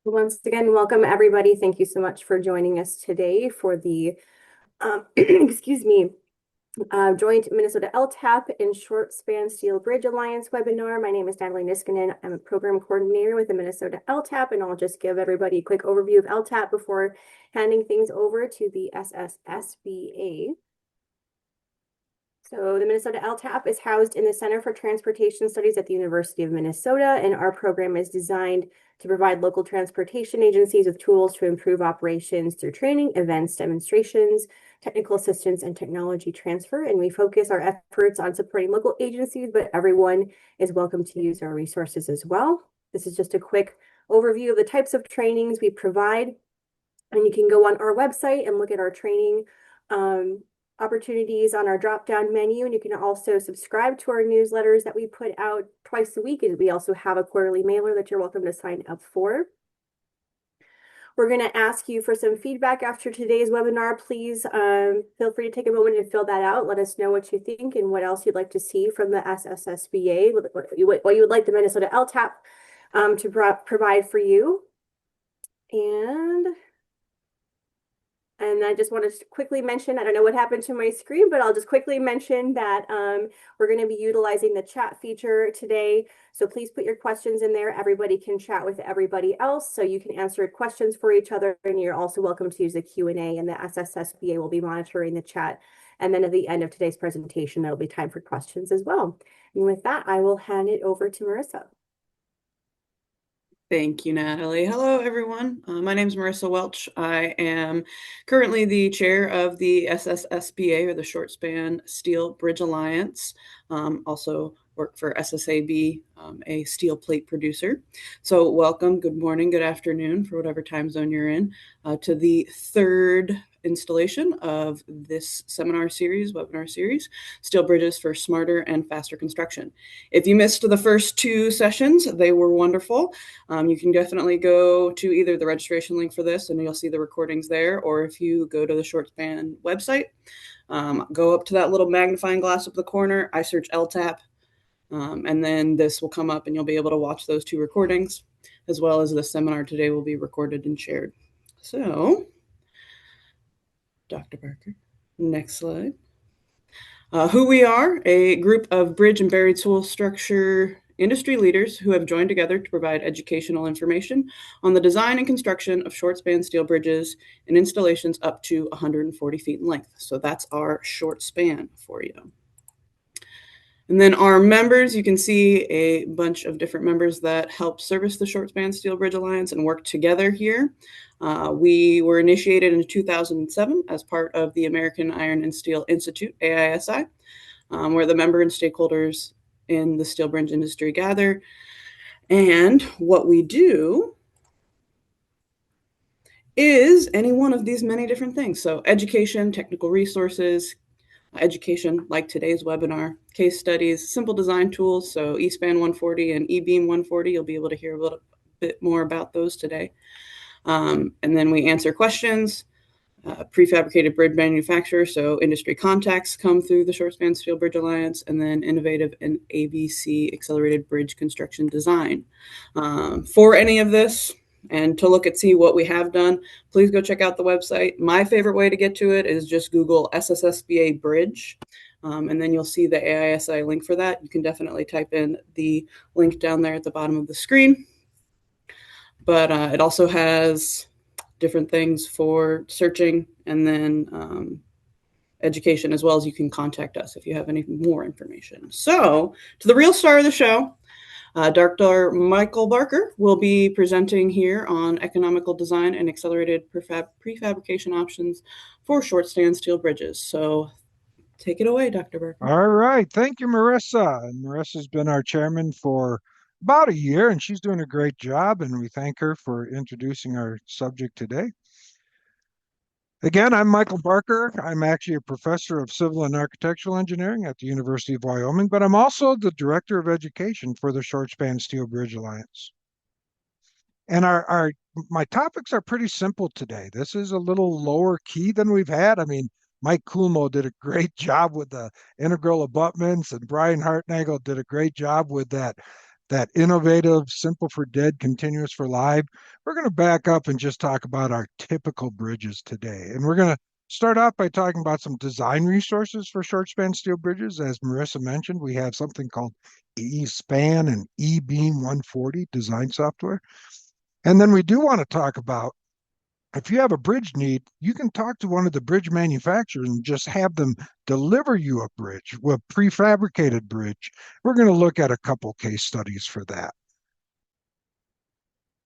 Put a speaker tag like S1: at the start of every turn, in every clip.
S1: Once again, welcome everybody. Thank you so much for joining us today for the excuse me, joint Minnesota LTAP and Short Span Steel Bridge Alliance webinar. My name is Natalie Niskanen. I'm a program coordinator with the Minnesota LTAP, and I'll just give everybody a quick overview of LTAP before handing things over to the SSSBA. So the Minnesota LTAP is housed in the Center for Transportation Studies at the University of Minnesota, and our program is designed to provide local transportation agencies with tools to improve operations through training, events, demonstrations, technical assistance, and technology transfer. And we focus our efforts on supporting local agencies, but everyone is welcome to use our resources as well. This is just a quick overview of the types of trainings we provide. And you can go on our website and look at our training opportunities on our drop-down menu. And you can also subscribe to our newsletters that we put out twice a week. And we also have a quarterly mailer that you're welcome to sign up for. We're going to ask you for some feedback after today's webinar. Please feel free to take a moment and fill that out. Let us know what you think and what else you'd like to see from the SSSBA, what you would like the Minnesota LTAP to provide for you. And I just want to quickly mention, I don't know what happened to my screen, but I'll just quickly mention that we're going to be utilizing the chat feature today. So please put your questions in there. Everybody can chat with everybody else. So you can answer questions for each other. And you're also welcome to use the Q&A, and the SSSBA will be monitoring the chat. And then at the end of today's presentation, there'll be time for questions as well. And with that, I will hand it over to Marissa.
S2: Thank you, Natalie. Hello, everyone. My name is Marissa Welch. I am currently the chair of the SSSBA, or the Short Span Steel Bridge Alliance. Also work for SSAB, a steel plate producer. So welcome, good morning, good afternoon, for whatever time zone you're in, to the third installation of this webinar series, Steel Bridges for Smarter and Faster Construction. If you missed the first two sessions, they were wonderful. You can definitely go to either the registration link for this and you'll see the recordings there, or if you go to the Short Span website, go up to that little magnifying glass up the corner, I search LTAP, and then this will come up and you'll be able to watch those two recordings, as well as the seminar today will be recorded and shared. So, Dr. Barker, next slide. Who we are, a group of bridge and buried tool structure industry leaders who have joined together to provide educational information on the design and construction of short span steel bridges and installations up to 140 feet in length. So that's our short span for you. And then our members, you can see a bunch of different members that help service the Short Span Steel Bridge Alliance and work together here. We were initiated in 2007 as part of the American Iron and Steel Institute, AISI, where the member and stakeholders in the steel bridge industry gather. And what we do is any one of these many different things. So education, technical resources, education like today's webinar, case studies, simple design tools. So eSpan 140 and eBeam 140, you'll be able to hear a little bit more about those today. And then we answer questions, prefabricated bridge manufacturer. So industry contacts come through the Short Span Steel Bridge Alliance, and then innovative and ABC accelerated bridge construction design. For any of this, and to look see what we have done, please go check out the website. My favorite way to get to it is just Google SSSBA Bridge, and then you'll see the AISI link for that. You can definitely type in the link down there at the bottom of the screen. But it also has different things for searching, and then education, as well as you can contact us if you have any more information. So to the real star of the show, Dr. Michael Barker will be presenting here on economical design and accelerated prefabrication options for short span steel bridges. So take it away, Dr. Barker.
S3: All right. Thank you, Marissa. And Marissa's been our chairman for about a year, and she's doing a great job, and we thank her for introducing our subject today. Again, I'm Michael Barker. I'm actually a professor of civil and architectural engineering at the University of Wyoming, but I'm also the director of education for the Short Span Steel Bridge Alliance. And my topics are pretty simple today. This is a little lower key than we've had. I mean, Mike Kulmo did a great job with the integral abutments, and Brian Hartnagel did a great job with that that innovative, simple for dead, continuous for live. We're going to back up and just talk about our typical bridges today. And we're going to start off by talking about some design resources for short span steel bridges. As Marissa mentioned, we have something called E-span and E-beam 140 design software. And then we do want to talk about, if you have a bridge need, you can talk to one of the bridge manufacturers and just have them deliver you a bridge, a prefabricated bridge. We're going to look at a couple case studies for that.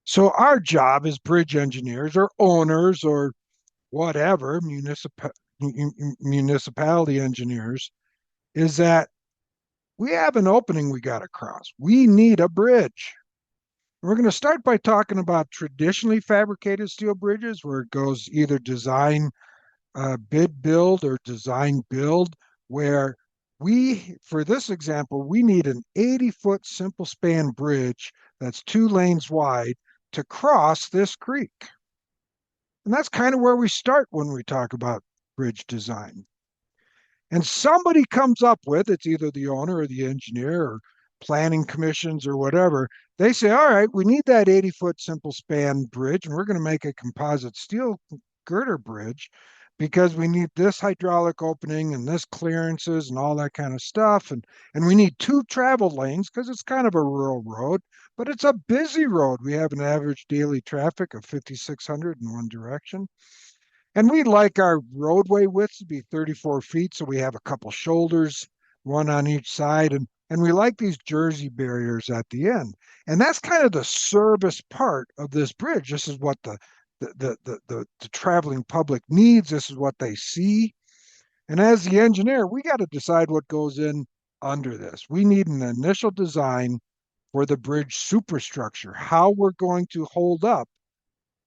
S3: So our job as bridge engineers or owners or whatever, municipality engineers, is that we have an opening we got to cross. We need a bridge. We're going to start by talking about traditionally fabricated steel bridges, where it goes either design, bid build or design build, where for this example, we need an 80-foot simple span bridge that's 2 lanes wide to cross this creek. And that's kind of where we start when we talk about bridge design. And somebody comes up with, it's either the owner or the engineer or planning commissions or whatever, they say, all right, we need that 80-foot simple span bridge, and we're going to make a composite steel girder bridge because we need this hydraulic opening and this clearances and all that kind of stuff. And we need 2 travel lanes because it's kind of a rural road, but it's a busy road. We have an average daily traffic of 5,600 in one direction. And we like our roadway width to be 34 feet, so we have a couple shoulders, one on each side, and we like these jersey barriers at the end. And that's kind of the service part of this bridge. This is what the traveling public needs. This is what they see. And as the engineer, we got to decide what goes in under this. We need an initial design for the bridge superstructure, how we're going to hold up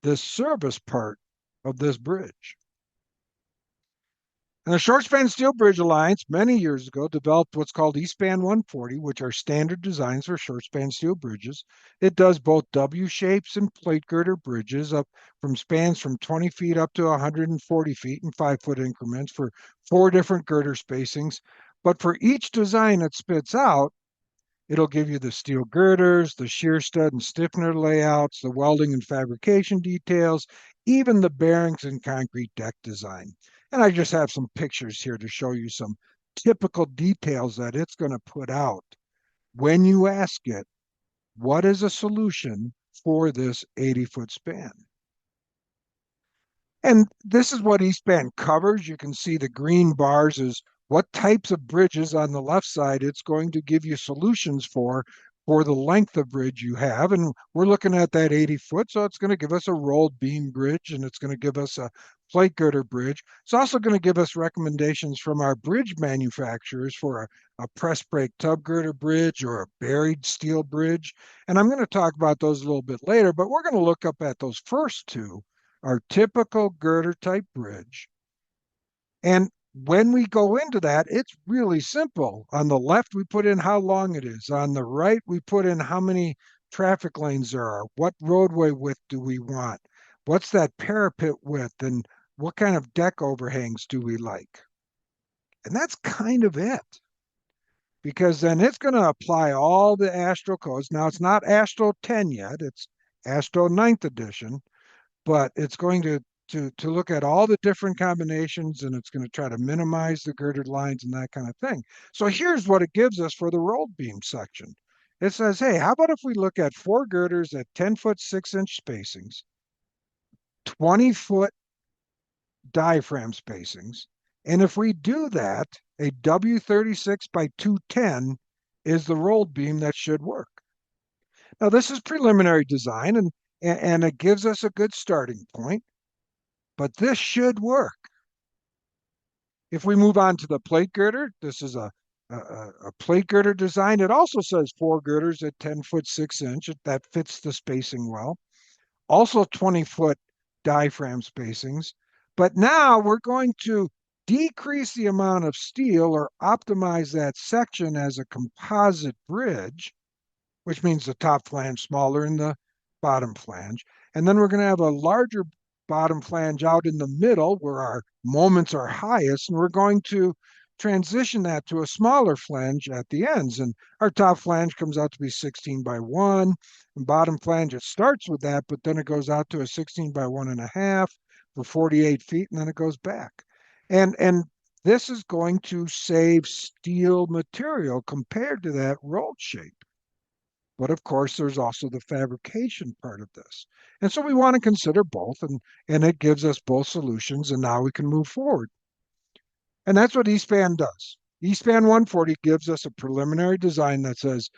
S3: this service part of this bridge. And the Short Span Steel Bridge Alliance many years ago developed what's called E-span 140, which are standard designs for short span steel bridges. It does both W shapes and plate girder bridges up from spans from 20 feet up to 140 feet in 5-foot increments for 4 different girder spacings. But for each design it spits out, it'll give you the steel girders, the shear stud and stiffener layouts, the welding and fabrication details, even the bearings and concrete deck design. And I just have some pictures here to show you some typical details that it's going to put out when you ask it, what is a solution for this 80-foot span? And this is what E-span covers. You can see the green bars is what types of bridges on the left side it's going to give you solutions for the length of bridge you have. And we're looking at that 80-foot, so it's going to give us a rolled beam bridge, and it's going to give us a plate girder bridge. It's also going to give us recommendations from our bridge manufacturers for a press brake tub girder bridge or a buried steel bridge. And I'm going to talk about those a little bit later, but we're going to look up at those first 2, our typical girder type bridge. And when we go into that, it's really simple. On the left, we put in how long it is. On the right, we put in how many traffic lanes there are. What roadway width do we want? What's that parapet width? And what kind of deck overhangs do we like? And that's kind of it. Because then it's going to apply all the AASHTO codes. Now, it's not AASHTO 10 yet. It's AASHTO 9th edition. But it's going to look at all the different combinations, and it's going to try to minimize the girdered lines and that kind of thing. So here's what it gives us for the rolled beam section. It says, hey, how about if we look at 4 girders at 10-foot 6-inch spacings, 20-foot diaphragm spacings, and if we do that, a W36 by 210 is the rolled beam that should work. Now, this is preliminary design, and it gives us a good starting point, but this should work. If we move on to the plate girder, this is a plate girder design. It also says 4 girders at 10-foot 6-inch. That fits the spacing well. Also 20-foot diaphragm spacings. But now we're going to decrease the amount of steel or optimize that section as a composite bridge, which means the top flange smaller and the bottom flange. And then we're going to have a larger bottom flange out in the middle where our moments are highest. And we're going to transition that to a smaller flange at the ends. And our top flange comes out to be 16 by 1. And bottom flange, it starts with that, but then it goes out to a 16 by 1.5 for 48 feet, and then it goes back. And this is going to save steel material compared to that rolled shape. But of course, there's also the fabrication part of this. And so we want to consider both, and it gives us both solutions, and now we can move forward. And that's what eSpan does. eSpan 140 gives us a preliminary design that says,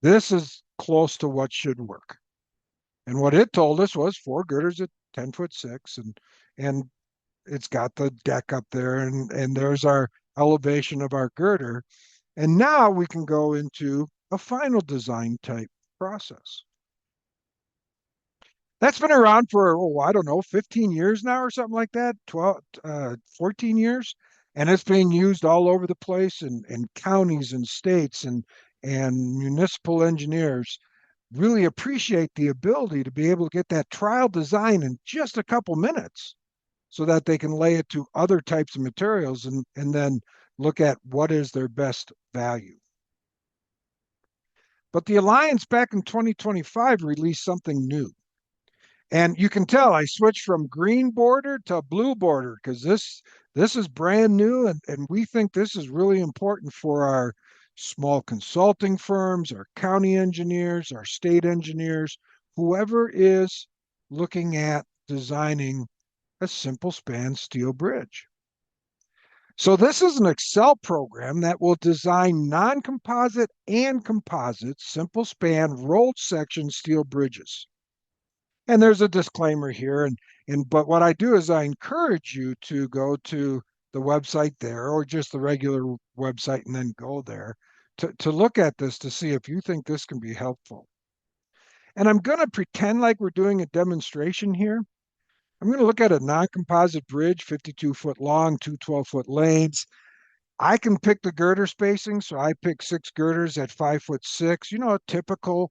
S3: this is close to what should work. And what it told us was 4 girders at 10'6", and it's got the deck up there, and there's our elevation of our girder. And now we can go into a final design type process. That's been around for, I don't know, 15 years now or something like that, 14 years. And it's being used all over the place in counties and states, and municipal engineers really appreciate the ability to be able to get that trial design in just a couple minutes so that they can lay it to other types of materials and then look at what is their best value. But the Alliance back in 2025 released something new. And you can tell I switched from green border to blue border because this is brand new, and we think this is really important for our small consulting firms, our county engineers, our state engineers, whoever is looking at designing a simple span steel bridge. So this is an Excel program that will design non-composite and composite simple span rolled section steel bridges. And there's a disclaimer here, but what I do is I encourage you to go to the website there, or just the regular website, and then go there to look at this to see if you think this can be helpful. And I'm going to pretend like we're doing a demonstration here. I'm going to look at a non-composite bridge, 52-foot long, 2 12-foot lanes. I can pick the girder spacing, so I pick 6 girders at 5'6", a typical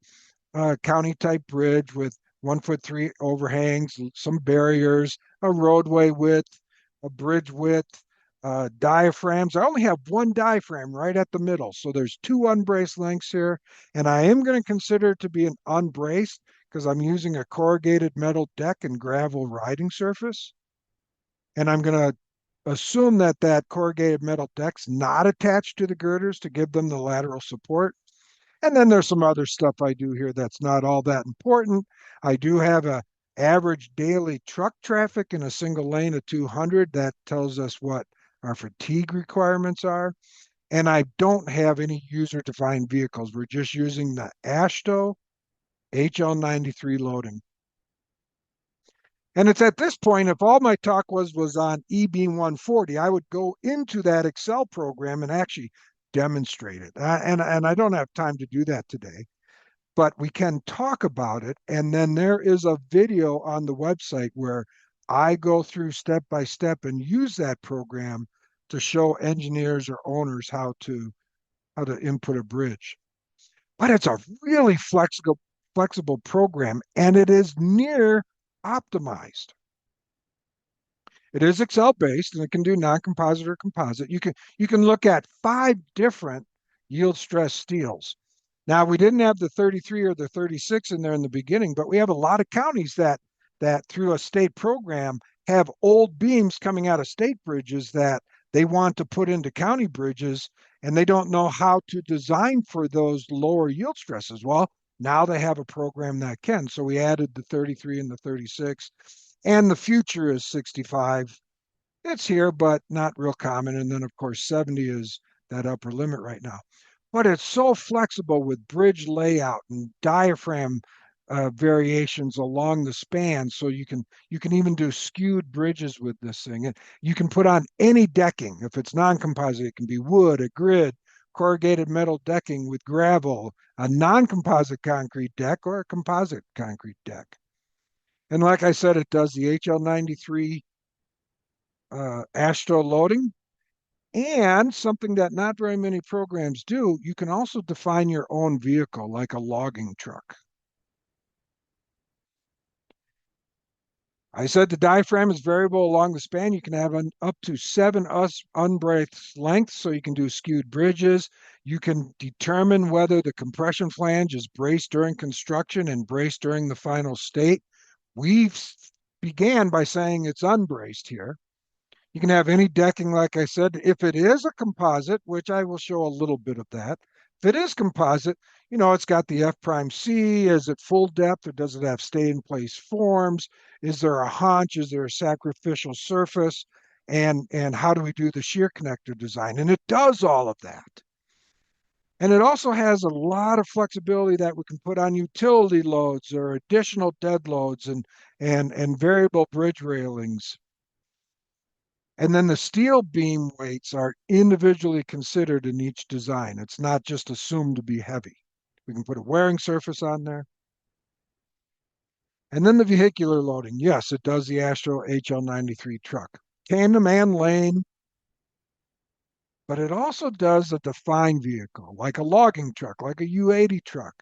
S3: county type bridge with 1'3" overhangs, some barriers, a roadway width, a bridge width, diaphragms. I only have one diaphragm right at the middle, so there's 2 unbraced lengths here, and I am going to consider it to be an unbraced because I'm using a corrugated metal deck and gravel riding surface. And I'm going to assume that that corrugated metal deck's not attached to the girders to give them the lateral support. And then there's some other stuff I do here that's not all that important. I do have a average daily truck traffic in a single lane of 200. That tells us what our fatigue requirements are. And I don't have any user-defined vehicles. We're just using the AASHTO HL93 loading. And it's at this point, if all my talk was on E-beam 140, I would go into that Excel program and actually demonstrate it. And I don't have time to do that today, but we can talk about it. And then there is a video on the website where I go through step by step and use that program to show engineers or owners how to input a bridge. But it's a really flexible program, and it is near optimized. It is Excel based, and it can do non-composite or composite. You can look at 5 different yield stress steels. Now, we didn't have the 33 or the 36 in there in the beginning, but we have a lot of counties that through a state program have old beams coming out of state bridges that they want to put into county bridges, and they don't know how to design for those lower yield stresses. Well, now they have a program that can. So we added the 33 and the 36, and the future is 65. It's here, but not real common. And then, of course, 70 is that upper limit right now. But it's so flexible with bridge layout and diaphragm variations along the span. So you can even do skewed bridges with this thing. And you can put on any decking. If it's non-composite, it can be wood, a grid, corrugated metal decking with gravel, a non-composite concrete deck, or a composite concrete deck. And like I said, it does the HL93 AASHTO loading. And something that not very many programs do, you can also define your own vehicle like a logging truck. I said the diaphragm is variable along the span. You can have up to 7 unbraced lengths, so you can do skewed bridges. You can determine whether the compression flange is braced during construction and braced during the final state. We've began by saying it's unbraced here. You can have any decking, like I said. If it is a composite, which I will show a little bit of that, if it is composite, it's got the F prime C. Is it full depth or does it have stay in place forms? Is there a haunch? Is there a sacrificial surface? And how do we do the shear connector design? And it does all of that. And it also has a lot of flexibility that we can put on utility loads or additional dead loads and variable bridge railings. And then the steel beam weights are individually considered in each design. It's not just assumed to be heavy. We can put a wearing surface on there. And then the vehicular loading. Yes, it does the Astro HL93 truck. Tandem and lane, but it also does a defined vehicle, like a logging truck, like a U80 truck.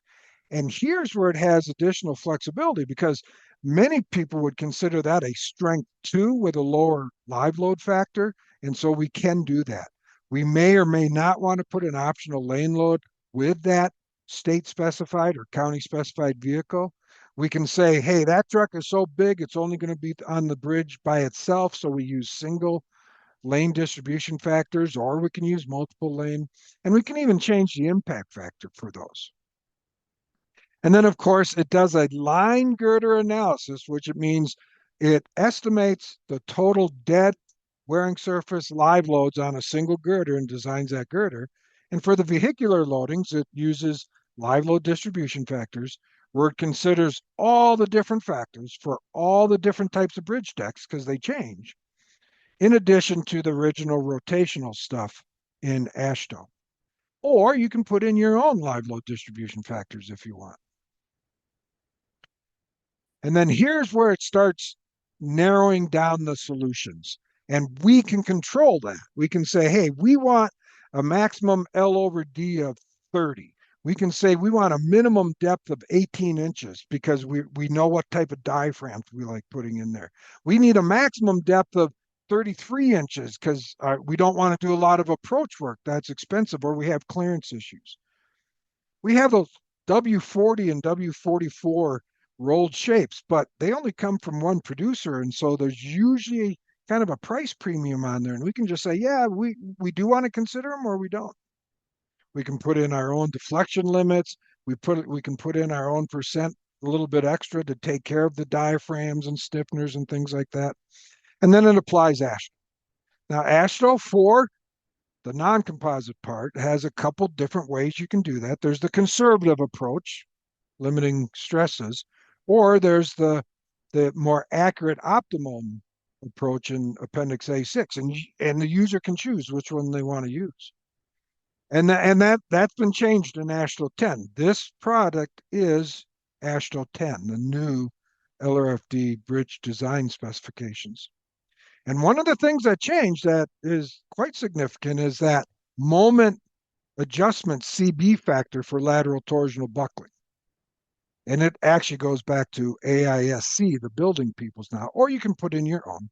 S3: And here's where it has additional flexibility, because many people would consider that a strength 2 with a lower live load factor. And so we can do that. We may or may not want to put an optional lane load with that state specified or county specified vehicle. We can say, hey, that truck is so big, it's only going to be on the bridge by itself. So we use single lane distribution factors, or we can use multiple lane, and we can even change the impact factor for those. And then, of course, it does a line girder analysis, which it means it estimates the total dead wearing surface live loads on a single girder and designs that girder. And for the vehicular loadings, it uses live load distribution factors, where it considers all the different factors for all the different types of bridge decks, because they change, in addition to the original rotational stuff in AASHTO. Or you can put in your own live load distribution factors if you want. And then here's where it starts narrowing down the solutions. And we can control that. We can say, hey, we want a maximum L over D of 30. We can say we want a minimum depth of 18 inches because we know what type of diaphragms we like putting in there. We need a maximum depth of 33 inches because we don't want to do a lot of approach work. That's expensive, or we have clearance issues. We have those W40 and W44 rolled shapes, but they only come from one producer. And so there's usually kind of a price premium on there. And we can just say, yeah, we do want to consider them, or we don't. We can put in our own deflection limits. We can put in our own percent, a little bit extra to take care of the diaphragms and stiffeners and things like that. And then it applies AASHTO. Now, AASHTO for the non-composite part has a couple different ways you can do that. There's the conservative approach, limiting stresses, or there's the more accurate optimum approach in Appendix A6, and the user can choose which one they want to use. And that's been changed in AASHTO 10. This product is AASHTO 10, the new LRFD bridge design specifications. And one of the things that changed that is quite significant is that moment adjustment CB factor for lateral torsional buckling. And it actually goes back to AISC, the building peoples now, or you can put in your own.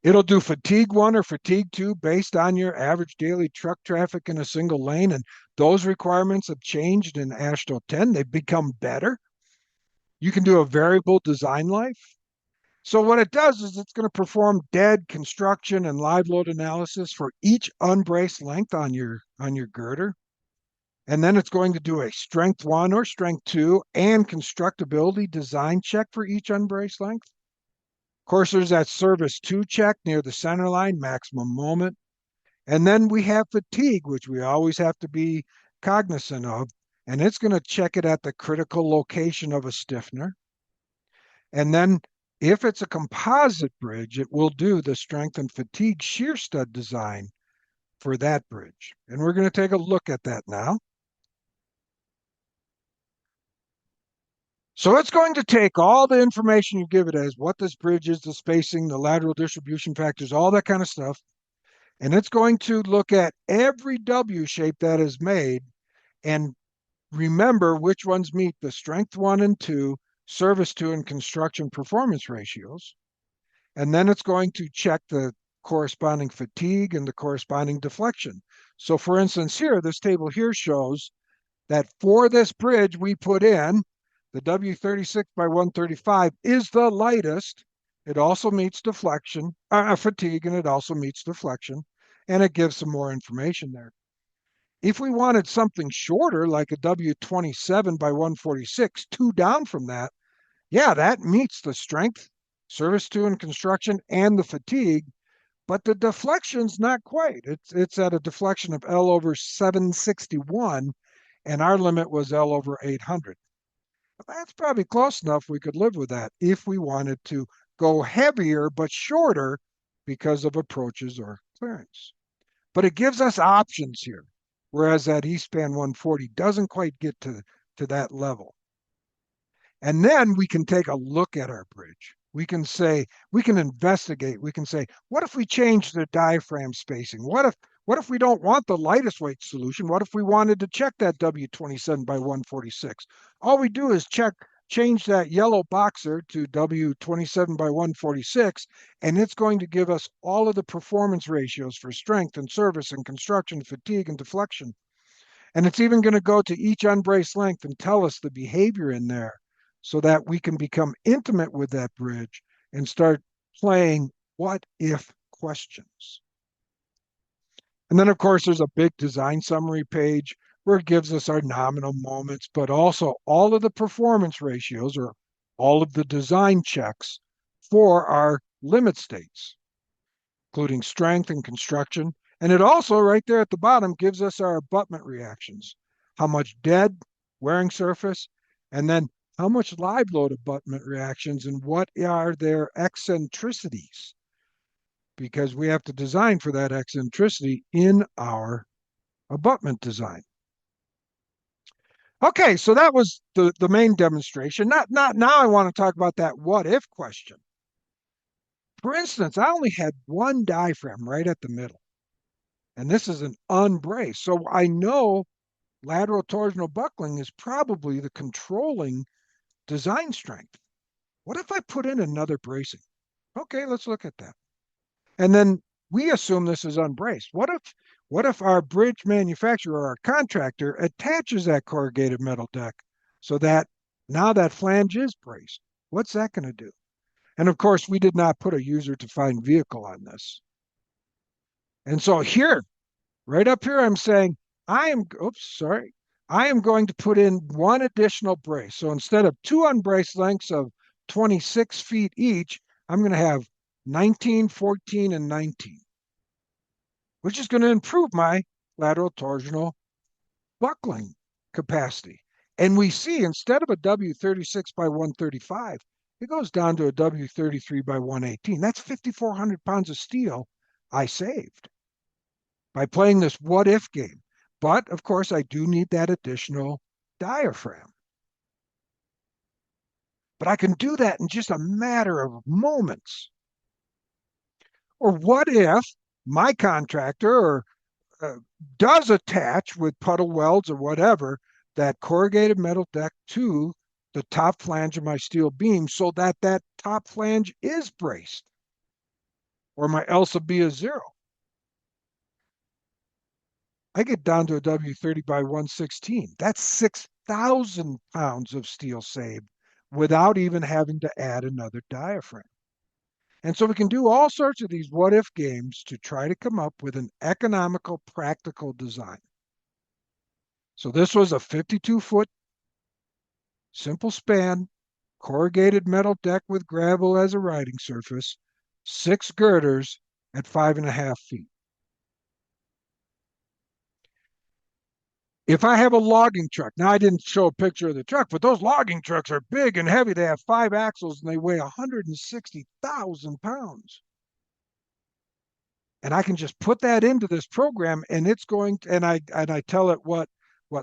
S3: It'll do fatigue 1 or fatigue 2 based on your average daily truck traffic in a single lane. And those requirements have changed in AASHTO 10. They've become better. You can do a variable design life. So what it does is it's going to perform dead construction and live load analysis for each unbraced length on your girder. And then it's going to do a strength 1 or strength 2 and constructability design check for each unbraced length. Of course, there's that service 2 check near the center line, maximum moment. And then we have fatigue, which we always have to be cognizant of. And it's going to check it at the critical location of a stiffener. And then if it's a composite bridge, it will do the strength and fatigue shear stud design for that bridge. And we're going to take a look at that now. So it's going to take all the information you give it as what this bridge is, the spacing, the lateral distribution factors, all that kind of stuff. And it's going to look at every W shape that is made and remember which ones meet the strength 1 and 2, service to and construction performance ratios. And then it's going to check the corresponding fatigue and the corresponding deflection. So for instance, here, this table here shows that for this bridge we put in, the W36 by 135 is the lightest. It also meets deflection, fatigue, and it also meets deflection, and it gives some more information there. If we wanted something shorter, like a W27 by 146, two down from that, yeah, that meets the strength, service to and construction, and the fatigue, but the deflection's not quite. It's at a deflection of L over 761, and our limit was L over 800. That's probably close enough. We could live with that if we wanted to go heavier but shorter because of approaches or clearance. But it gives us options here, whereas that E-span 140 doesn't quite get to that level. And then we can take a look at our bridge. We can say, we can investigate. We can say, what if we change the diaphragm spacing? What if we don't want the lightest weight solution? What if we wanted to check that W27 by 146? All we do is change that yellow boxer to W27 by 146, and it's going to give us all of the performance ratios for strength and service and construction, fatigue and deflection. And it's even going to go to each unbraced length and tell us the behavior in there, so that we can become intimate with that bridge and start playing what if questions. And then, of course, there's a big design summary page where it gives us our nominal moments, but also all of the performance ratios or all of the design checks for our limit states, including strength and construction. And it also, right there at the bottom, gives us our abutment reactions, how much dead, wearing surface, and then how much live load abutment reactions and what are their eccentricities, because we have to design for that eccentricity in our abutment design. Okay, so that was the main demonstration. Not now I want to talk about that what if question. For instance, I only had one diaphragm right at the middle, and this is an unbraced. So I know lateral torsional buckling is probably the controlling design strength. What if I put in another bracing? Okay, let's look at that. And then we assume this is unbraced. What if our bridge manufacturer or our contractor attaches that corrugated metal deck so that now that flange is braced? What's that going to do? And of course, we did not put a user-defined vehicle on this. And so here, right up here, I'm saying I am going to put in one additional brace. So instead of two unbraced lengths of 26 feet each, I'm going to have 19, 14, and 19, which is going to improve my lateral torsional buckling capacity. And we see instead of a W36 by 135, it goes down to a W33 by 118. That's 5,400 pounds of steel I saved by playing this what if game. But of course, I do need that additional diaphragm. But I can do that in just a matter of moments. Or what if my contractor does attach with puddle welds or whatever that corrugated metal deck to the top flange of my steel beam so that that top flange is braced, or my L sub B is 0. I get down to a W30 by 116. That's 6,000 pounds of steel saved without even having to add another diaphragm. And so we can do all sorts of these what if games to try to come up with an economical, practical design. So this was a 52-foot simple span, corrugated metal deck with gravel as a riding surface, 6 girders at 5.5 feet. If I have a logging truck, now I didn't show a picture of the truck, but those logging trucks are big and heavy. They have 5 axles and they weigh 160,000 pounds. And I can just put that into this program and it's going to, and I tell it what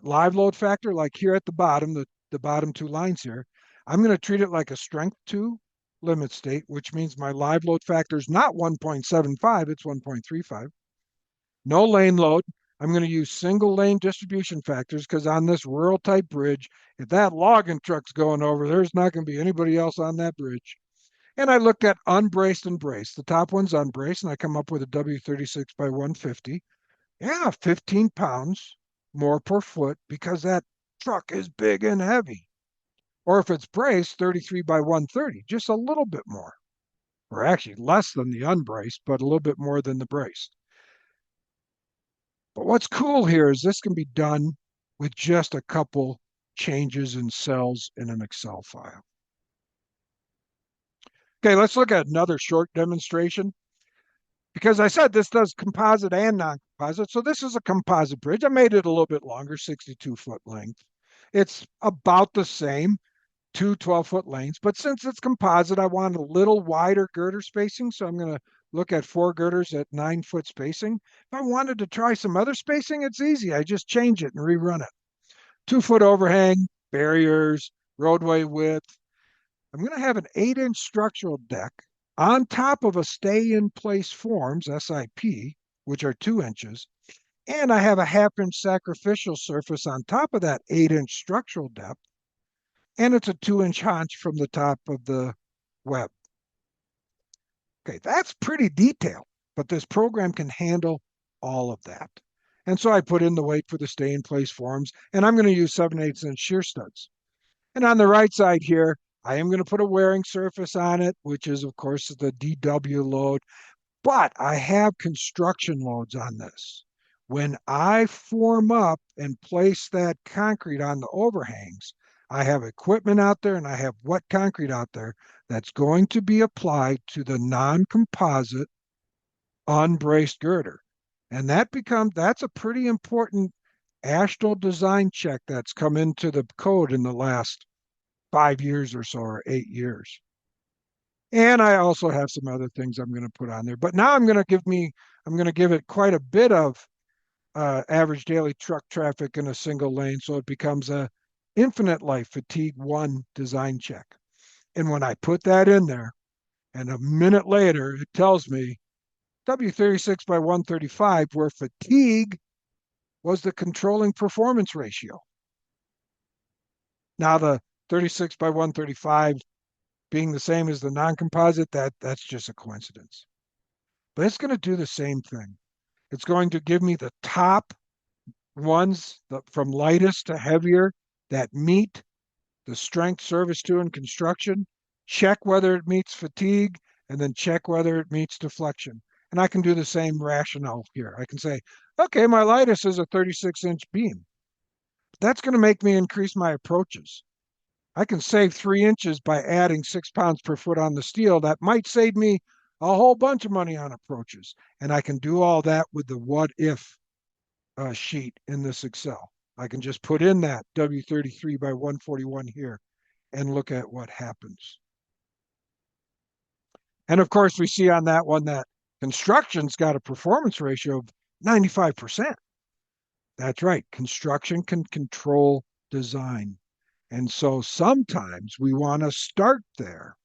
S3: live load factor, like here at the bottom, the bottom 2 lines here, I'm going to treat it like a strength 2 limit state, which means my live load factor is not 1.75, it's 1.35. No lane load. I'm going to use single lane distribution factors because on this rural type bridge, if that logging truck's going over, there's not going to be anybody else on that bridge. And I looked at unbraced and braced. The top one's unbraced, and I come up with a W36 by 150. Yeah, 15 pounds more per foot because that truck is big and heavy. Or if it's braced, 33 by 130, just a little bit more. Or actually less than the unbraced, but a little bit more than the braced. But what's cool here is this can be done with just a couple changes in cells in an Excel file. Okay, let's look at another short demonstration. Because I said this does composite and non-composite, so this is a composite bridge. I made it a little bit longer, 62-foot length. It's about the same, two 12-foot lengths, but since it's composite, I want a little wider girder spacing, so I'm going to look at 4 girders at 9-foot spacing. If I wanted to try some other spacing, it's easy. I just change it and rerun it. 2-foot overhang, barriers, roadway width. I'm going to have an 8-inch structural deck on top of a stay-in-place forms, SIP, which are 2 inches, and I have a 1/2-inch sacrificial surface on top of that 8-inch structural depth, and it's a 2-inch haunch from the top of the web. Okay, that's pretty detailed, but this program can handle all of that. And so I put in the weight for the stay-in-place forms, and I'm going to use 7/8-inch shear studs. And on the right side here, I am going to put a wearing surface on it, which is, of course, the DW load, but I have construction loads on this. When I form up and place that concrete on the overhangs, I have equipment out there and I have wet concrete out there that's going to be applied to the non-composite unbraced girder. And that's a pretty important AASHTO design check that's come into the code in the last 5 years or so, or 8 years. And I also have some other things I'm going to put on there. But now I'm going to give it quite a bit of average daily truck traffic in a single lane, so it becomes a infinite life fatigue 1 design check. And when I put that in there, and a minute later, it tells me W36 by 135, where fatigue was the controlling performance ratio. Now the 36 by 135 being the same as the non-composite, that's just a coincidence. But it's going to do the same thing. It's going to give me the top ones from lightest to heavier that meet the strength, service to, and construction, check whether it meets fatigue, and then check whether it meets deflection. And I can do the same rationale here. I can say, okay, my lightest is a 36-inch beam. That's going to make me increase my approaches. I can save 3 inches by adding 6 pounds per foot on the steel. That might save me a whole bunch of money on approaches. And I can do all that with the what if sheet in this Excel. I can just put in that W33 by 141 here and look at what happens. And of course, we see on that one that construction's got a performance ratio of 95%. That's right. Construction can control design. And so sometimes we want to start there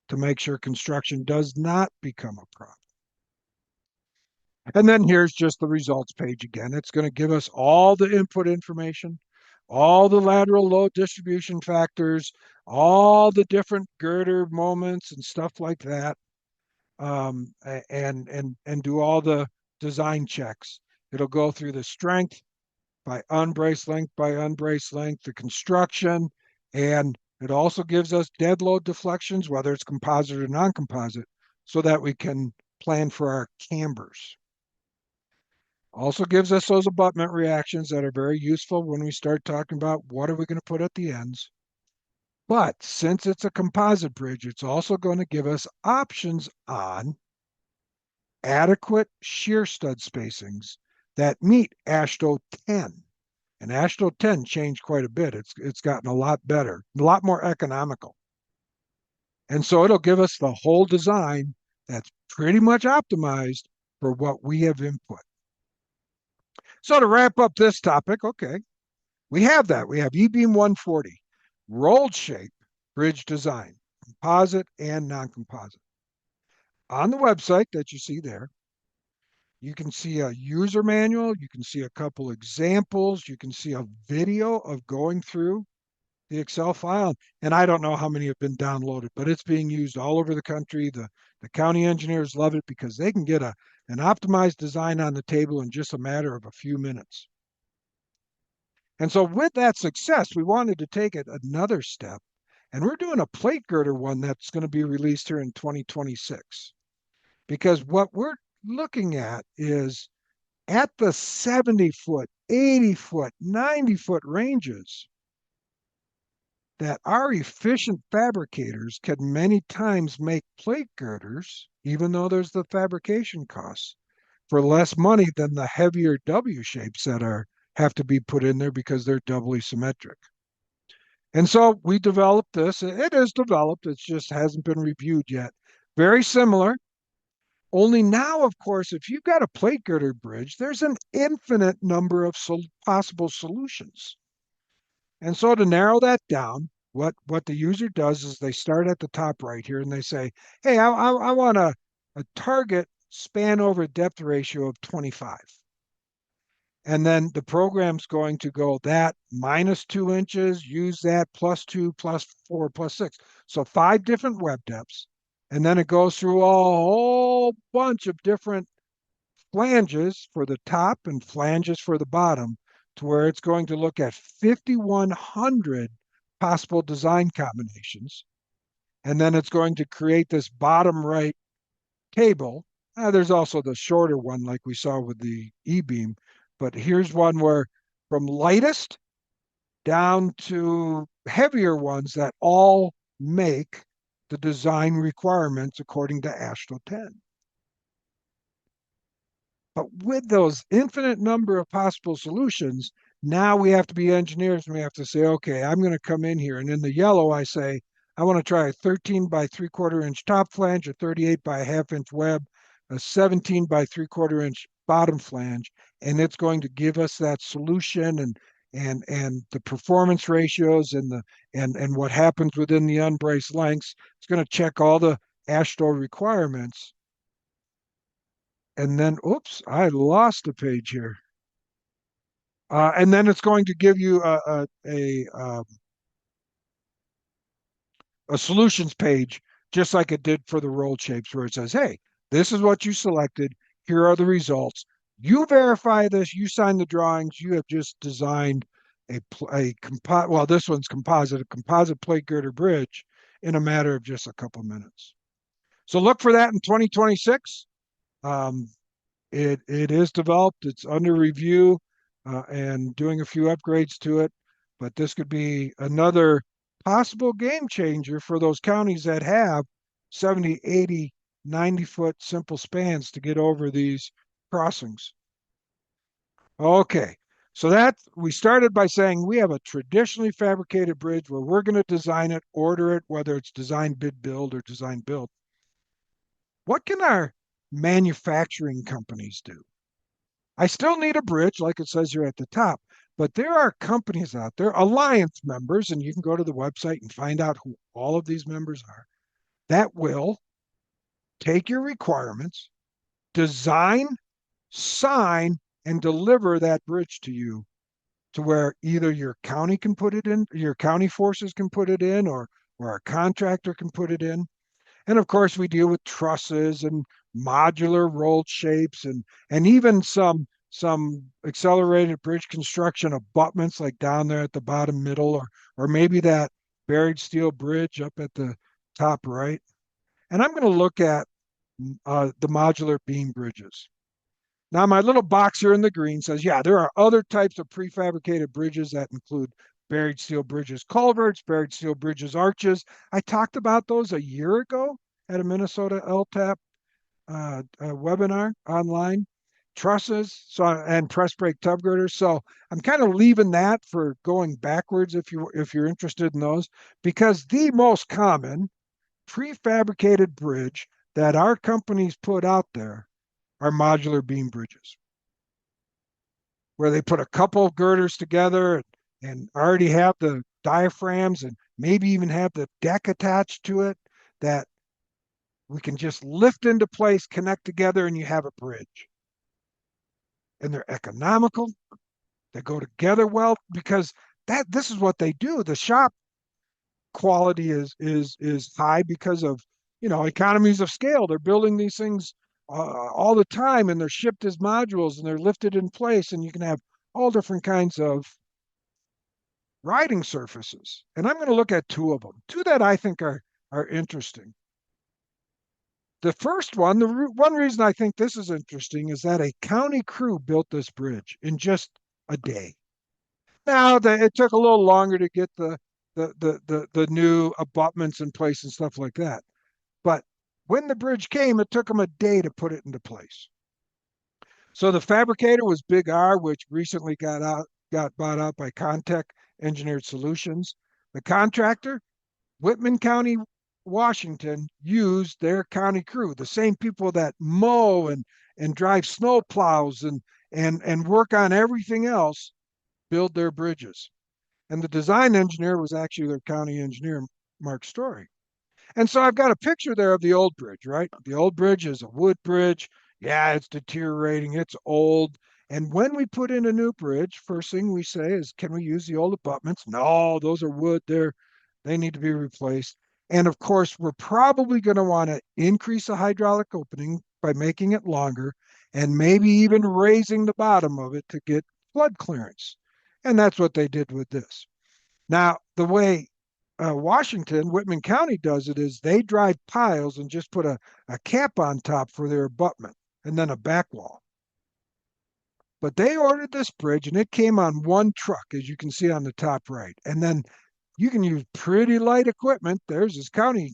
S3: to make sure construction does not become a problem. And then here's just the results page again. It's going to give us all the input information, all the lateral load distribution factors, all the different girder moments and stuff like that, and do all the design checks. It'll go through the strength by unbraced length by unbraced length, the construction, and it also gives us dead load deflections, whether it's composite or non-composite, so that we can plan for our cambers. Also gives us those abutment reactions that are very useful when we start talking about what are we going to put at the ends. But since it's a composite bridge, it's also going to give us options on adequate shear stud spacings that meet AASHTO 10. And AASHTO 10 changed quite a bit. It's gotten a lot better, a lot more economical. And so it'll give us the whole design that's pretty much optimized for what we have input. So to wrap up this topic, okay, we have that. We have E-beam 140, rolled shape bridge design, composite and non-composite. On the website that you see there, You can see a user manual, you can see a couple examples, you can see a video of going through the Excel file. And I don't know how many have been downloaded, but it's being used all over the country. The county engineers love it because they can get an optimized design on the table in just a matter of a few minutes. And so with that success, we wanted to take it another step. And we're doing a plate girder one that's going to be released here in 2026. Because what we're looking at is at the 70-foot, 80-foot, 90-foot ranges, that our efficient fabricators can many times make plate girders, even though there's the fabrication costs, for less money than the heavier W shapes that have to be put in there because they're doubly symmetric. And so we developed this. It is developed, it just hasn't been reviewed yet. Very similar. Only now, of course, if you've got a plate girder bridge, there's an infinite number of possible solutions. And so to narrow that down, what the user does is they start at the top right here and they say, hey, I want a target span over depth ratio of 25. And then the program's going to go that -2 inches, use that +2, +4, +6. So 5 different web depths. And then it goes through a whole bunch of different flanges for the top and flanges for the bottom, to where it's going to look at 5,100 possible design combinations. And then it's going to create this bottom right table. There's also the shorter one like we saw with the E-beam, but here's one where from lightest down to heavier ones that all make the design requirements according to AASHTO 10. But with those infinite number of possible solutions, now we have to be engineers and we have to say, okay, I'm going to come in here. And in the yellow, I say, I want to try a 13 by 3/4 inch top flange, a 38 by a 1/2 inch web, a 17 by 3/4 inch bottom flange. And it's going to give us that solution and the performance ratios and what happens within the unbraced lengths. It's going to check all the AASHTO requirements. And then, oops, I lost a page here. And then it's going to give you a solutions page, just like it did for the rolled shapes, where it says, hey, this is what you selected. Here are the results. You verify this. You sign the drawings. You have just designed a well, this one's a composite plate girder bridge in a matter of just a couple minutes. So look for that in 2026. It is developed. It's under review and doing a few upgrades to it. But this could be another possible game changer for those counties that have 70, 80, 90-foot simple spans to get over these crossings. Okay, so that we started by saying we have a traditionally fabricated bridge where we're going to design it, order it, whether it's design, bid, build, or design, build. What can our manufacturing companies do? I still need a bridge, like it says here at the top, but there are companies out there, alliance members, and you can go to the website and find out who all of these members are, that will take your requirements, design, sign, and deliver that bridge to you, to where either your county can put it in, your county forces can put it in, or a contractor can put it in. And of course, we deal with trusses and modular rolled shapes and even some accelerated bridge construction abutments, like down there at the bottom middle, or maybe that buried steel bridge up at the top right. And I'm going to look at the modular beam bridges. Now, my little box here in the green says, yeah, there are other types of prefabricated bridges that include buried steel bridges culverts, buried steel bridges arches. I talked about those a year ago at a Minnesota LTAP webinar online. Trusses and press brake tub girders. So I'm kind of leaving that for going backwards if you're interested in those, because the most common prefabricated bridge that our companies put out there are modular beam bridges, where they put a couple of girders together and already have the diaphragms and maybe even have the deck attached to it that we can just lift into place, connect together, and you have a bridge. and they're economical. They go together well because this is what they do. The shop quality is high because of economies of scale. They're building these things all the time, and they're shipped as modules, and they're lifted in place, and you can have all different kinds of riding surfaces. And I'm going to look at two of them, two that I think are interesting. The first one, one reason I think this is interesting is that a county crew built this bridge in just a day. Now, it took a little longer to get the new abutments in place and stuff like that. But when the bridge came, it took them a day to put it into place. So the fabricator was Big R, which recently got bought out by Contech Engineered Solutions. The contractor, Whitman County, Washington, used their county crew, the same people that mow and drive snow plows and work on everything else, build their bridges. And the design engineer was actually their county engineer, Mark Story. And so I've got a picture there of the old bridge, right? The old bridge is a wood bridge. Yeah, it's deteriorating, it's old. And when we put in a new bridge, first thing we say is, can we use the old abutments? No, those are wood. They need to be replaced. And of course, we're probably going to want to increase the hydraulic opening by making it longer and maybe even raising the bottom of it to get flood clearance. And that's what they did with this. Now, the way Washington, Whitman County does it is they drive piles and just put a cap on top for their abutment and then a back wall. But they ordered this bridge and it came on one truck, as you can see on the top right. And then you can use pretty light equipment. There's this county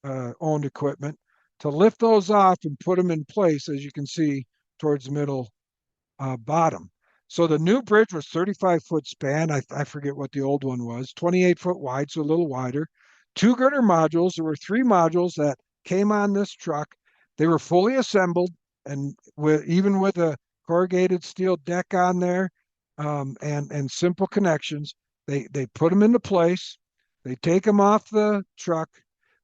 S3: owned equipment to lift those off and put them in place, as you can see towards the middle bottom. So the new bridge was 35-foot span. I forget what the old one was, 28-foot wide, so a little wider. 2 girder modules. There were 3 modules that came on this truck. They were fully assembled, and even with a corrugated steel deck on there and simple connections, they put them into place. They take them off the truck.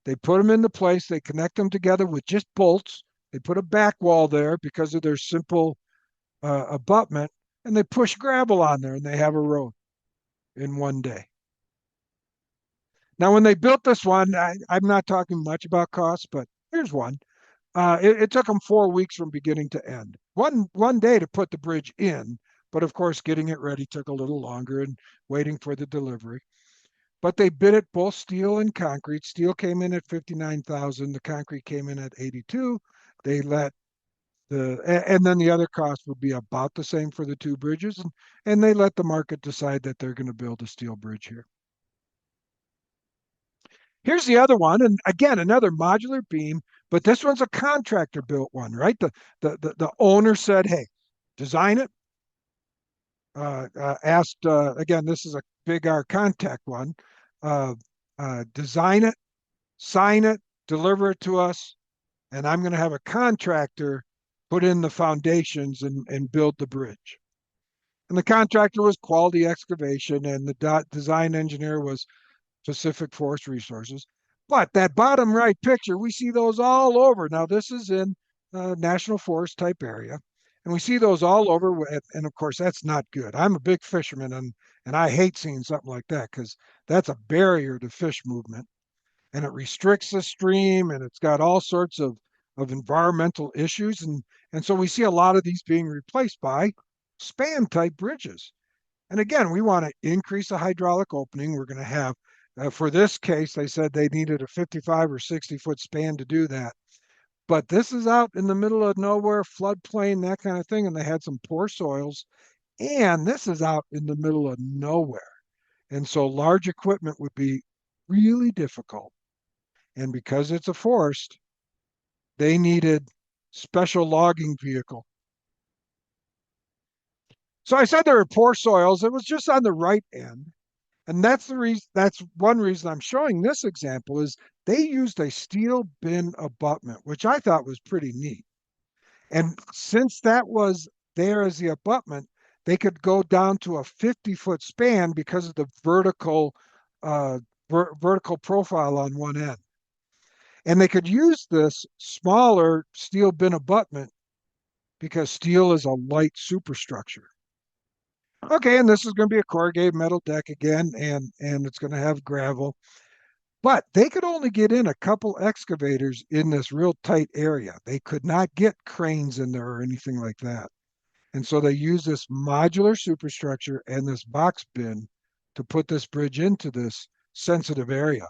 S3: They put them into place. They connect them together with just bolts. They put a back wall there because of their simple abutment. And they push gravel on there and they have a road in one day. Now, when they built this one, I'm not talking much about costs, but here's one. It took them 4 weeks from beginning to end. One day to put the bridge in, but of course, getting it ready took a little longer and waiting for the delivery. But they bid it both steel and concrete. Steel came in at $59,000. The concrete came in at $82,000. They let and then the other cost would be about the same for the 2 bridges, and they let the market decide that they're going to build a steel bridge here. Here's the other one, and again, another modular beam, but this one's a contractor built one, right? The owner said, hey, design it. Asked, again, this is a Big R contact one, design it, sign it, deliver it to us, and I'm going to have a contractor put in the foundations and build the bridge. And the contractor was Quality Excavation, and the design engineer was Pacific Forest Resources. But that bottom right picture, we see those all over. Now, this is in National Forest type area, and we see those all over. And of course, that's not good. I'm a big fisherman, and I hate seeing something like that because that's a barrier to fish movement, and it restricts the stream, and it's got all sorts of environmental issues. And so we see a lot of these being replaced by span type bridges. And again, we want to increase the hydraulic opening. We're going to have, for this case, they said they needed a 55 or 60-foot span to do that. But this is out in the middle of nowhere, floodplain, that kind of thing. And they had some poor soils. And this is out in the middle of nowhere. And so large equipment would be really difficult. And because it's a forest, they needed special logging vehicle. So I said there were poor soils. It was just on the right end. And that's the reason, that's one reason I'm showing this example is they used a steel bin abutment, which I thought was pretty neat. And since that was there as the abutment, they could go down to a 50-foot span because of the vertical profile on one end. And they could use this smaller steel bin abutment because steel is a light superstructure. Okay, and this is going to be a corrugated metal deck again, and it's going to have gravel. But they could only get in a couple excavators in this real tight area. They could not get cranes in there or anything like that. And so they use this modular superstructure and this box bin to put this bridge into this sensitive area.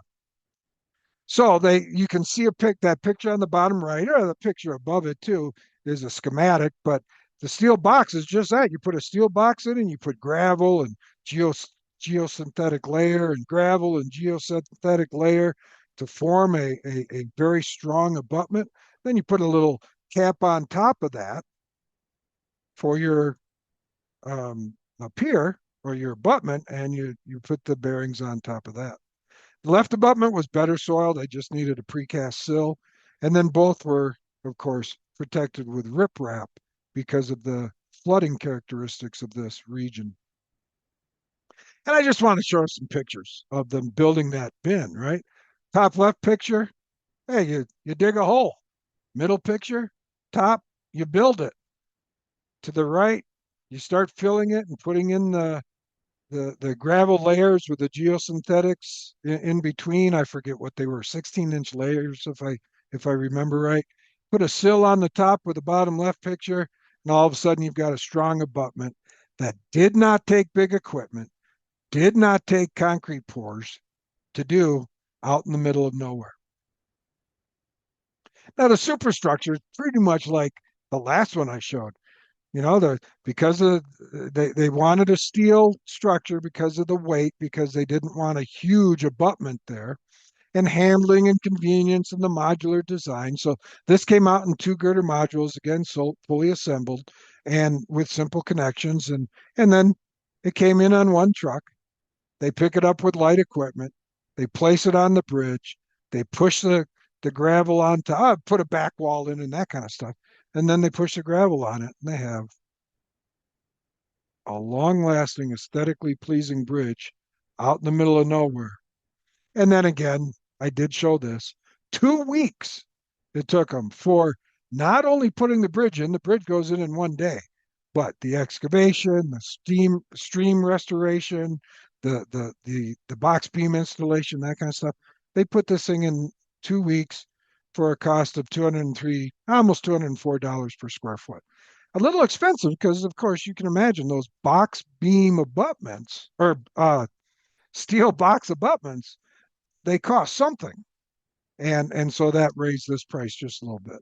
S3: So you can see that picture on the bottom right, or the picture above it too, is a schematic, but the steel box is just that. You put a steel box in and you put gravel and geosynthetic layer and gravel and geosynthetic layer to form a very strong abutment. Then you put a little cap on top of that for your a pier or your abutment, and you put the bearings on top of that. The left abutment was better soiled. I just needed a precast sill. And then both were, of course, protected with riprap because of the flooding characteristics of this region. And I just want to show some pictures of them building that bin, right? Top left picture, hey, you dig a hole. Middle picture, top, you build it. To the right, you start filling it and putting in the gravel layers with the geosynthetics in between. I forget what they were, 16-inch layers if I remember right. Put a sill on the top with the bottom left picture, and all of a sudden you've got a strong abutment that did not take big equipment, did not take concrete pours to do out in the middle of nowhere. Now the superstructure is pretty much like the last one I showed. You know, because of they wanted a steel structure because of the weight, because they didn't want a huge abutment there, and handling and convenience and the modular design. So this came out in 2 girder modules, again, so fully assembled and with simple connections. And then it came in on one truck. They pick it up with light equipment. They place it on the bridge. They push the gravel on top, put a back wall in and that kind of stuff. And then they push the gravel on it, and they have a long-lasting, aesthetically pleasing bridge out in the middle of nowhere. And then again, I did show this. 2 weeks it took them for not only putting the bridge goes in one day, but the excavation, the stream restoration, the box beam installation, that kind of stuff. They put this thing in 2 weeks for a cost of almost $204 per square foot. A little expensive because, of course, you can imagine those box beam abutments or steel box abutments, they cost something. And so that raised this price just a little bit.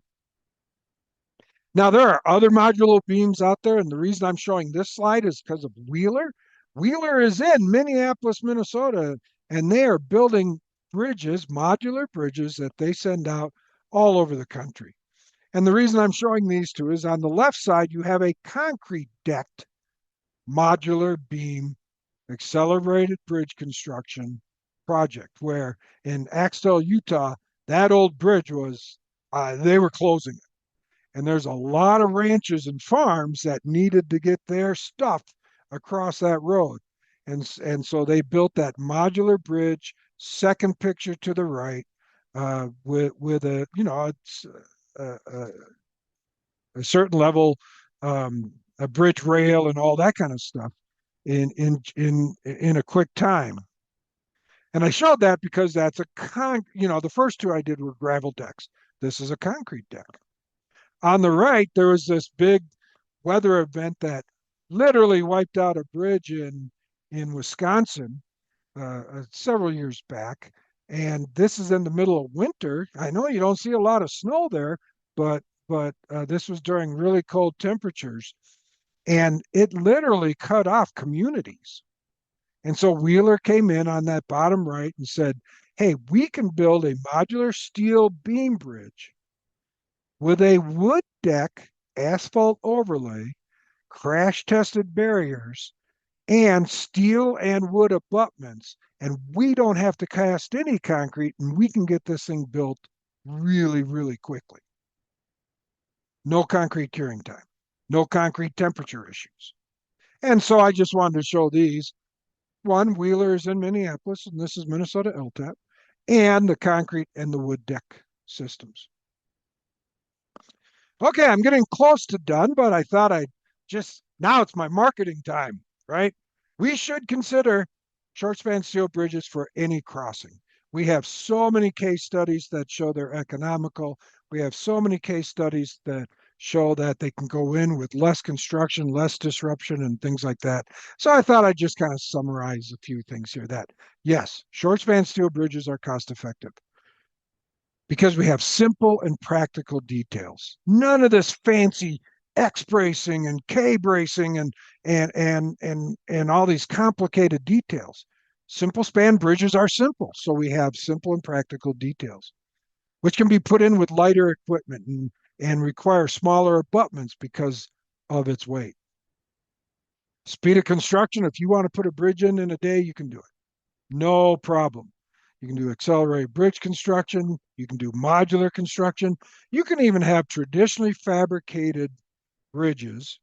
S3: Now, there are other modular beams out there, and the reason I'm showing this slide is because of Wheeler. Wheeler is in Minneapolis, Minnesota, and they are building bridges, modular bridges that they send out all over the country. And the reason I'm showing these two is on the left side, you have a concrete decked modular beam accelerated bridge construction project, where in Axtell, Utah, that old bridge was, they were closing it. And there's a lot of ranches and farms that needed to get their stuff across that road. And so they built that modular bridge, second picture to the right, with a, you know, it's a certain level, a bridge rail and all that kind of stuff in a quick time. And I showed that because that's the first two I did were gravel decks. This is a concrete deck. On the right, there was this big weather event that literally wiped out a bridge in Wisconsin several years back. And this is in the middle of winter. I know you don't see a lot of snow there, but this was during really cold temperatures. And it literally cut off communities. And so Wheeler came in on that bottom right and said, hey, we can build a modular steel beam bridge with a wood deck, asphalt overlay, crash-tested barriers, and steel and wood abutments. And we don't have to cast any concrete, and we can get this thing built really, really quickly. No concrete curing time, no concrete temperature issues. And so I just wanted to show these. One, Wheeler is in Minneapolis, and this is Minnesota MnLTAP, and the concrete and the wood deck systems. Okay, I'm getting close to done, but I thought now it's my marketing time, right? We should consider short span steel bridges for any crossing. We have so many case studies that show they're economical. We have so many case studies that show that they can go in with less construction, less disruption, and things like that. So I thought I'd just kind of summarize a few things here that yes, short span steel bridges are cost effective because we have simple and practical details. None of this fancy X bracing and K bracing and all these complicated details. Simple span bridges are simple, so we have simple and practical details, which can be put in with lighter equipment and require smaller abutments because of its weight. Speed of construction, if you want to put a bridge in a day, you can do it. No problem. You can do accelerated bridge construction. You can do modular construction. You can even have traditionally fabricated bridges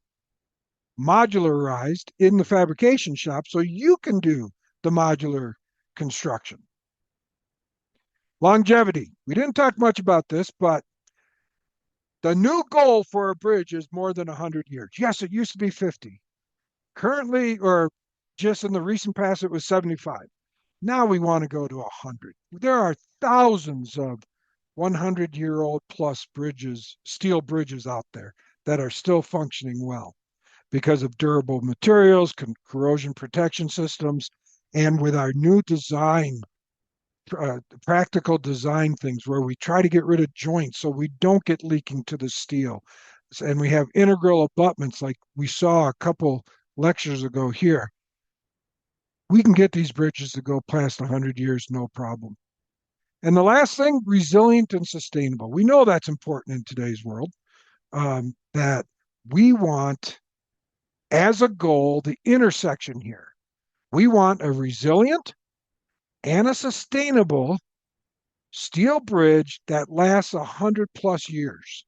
S3: modularized in the fabrication shop so you can do the modular construction. Longevity. We didn't talk much about this, but the new goal for a bridge is more than 100 years. Yes, it used to be 50. Currently, or just in the recent past, it was 75. Now we want to go to 100. There are thousands of 100-year-old plus bridges, steel bridges out there that are still functioning well because of durable materials, corrosion protection systems, and with our new design, practical design things where we try to get rid of joints so we don't get leaking to the steel. And we have integral abutments like we saw a couple lectures ago here. We can get these bridges to go past 100 years, no problem. And the last thing, resilient and sustainable. We know that's important in today's world, that we want, as a goal, the intersection here. We want a resilient and a sustainable steel bridge that lasts 100 plus years.